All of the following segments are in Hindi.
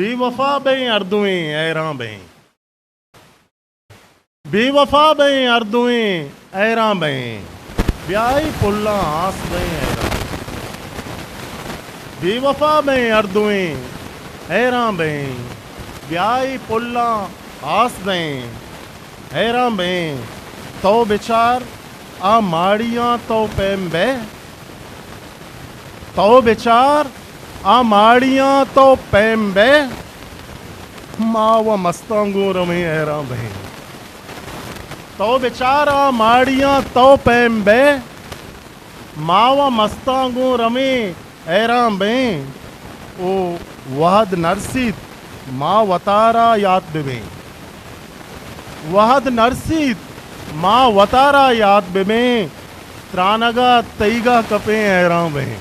बेवफा बें अर्दुएं ऐरां बें, बेवफा बें अर्दुएं ऐरां बें, ब्याई पुल्ला आस बें ऐरां, बेवफा बें अर्दुएं ऐरां बें, ब्याई पुल्ला आस बें ऐरां बें, तो बिचार आ माड़ियां तो पैम्बे, तो बिचार आ माड़ियां तो पैम्बे, मावा मस्तांगू रमे ऐरां बें, तो बिचार आ माड़ियां तो पैम्बे, मावा मस्तांगू रमे ऐरां बें, ओ वहद नरसित माँ वतारा याद बिबें, वहद नरसित माँ वतारा याद बिबें, त्रानगा तईगा कपें ऐरां बें,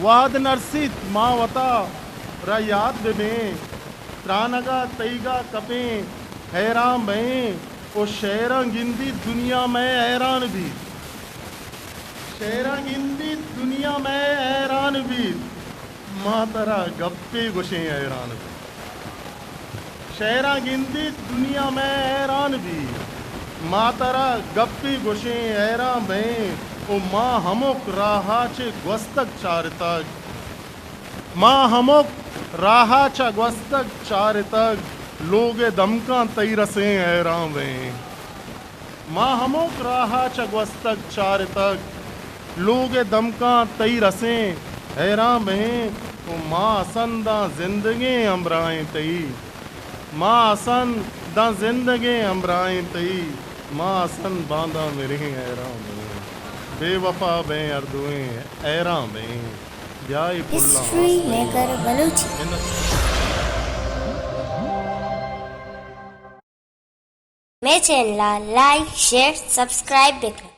वहद नरसित माँ वतारा याद बिबें, त्रानगा तईगा कपें हैरां बें, ओ शेरां गिंदी दुनिया में हैरान भी, शेरां गिंदी दुनिया में हैरान भी, माँ तरा गप्पे गुशे हैरान भी, शेरां गिंदी दुनिया में हैरान भी, माँ तरा गप्पी गुशे हैरां बें, ओ माँ हमुक राहाचे ग्वस्तक चारतक, माँ हमुक राहाचा ग्वस्तक चारतक, लोगे दमका तैरसे हैरां बें, माँ हमुक राहाचा ग्वस्तक चारतक, लोगे दमका तैरसे हैरां बें, ओ माँ असन दा जिंदगी अमराएं तई, माँ असन दा जिंदगी अमराएं तई, माँ असन बांदा मेरे हैरां बें, बेवफा बें अर्दुएं ऐरां बें, ब्याई पुल्ला हिस्ट्री मेकर बलूची मेरे चैनल लाइक शेयर सब्सक्राइब बेकना।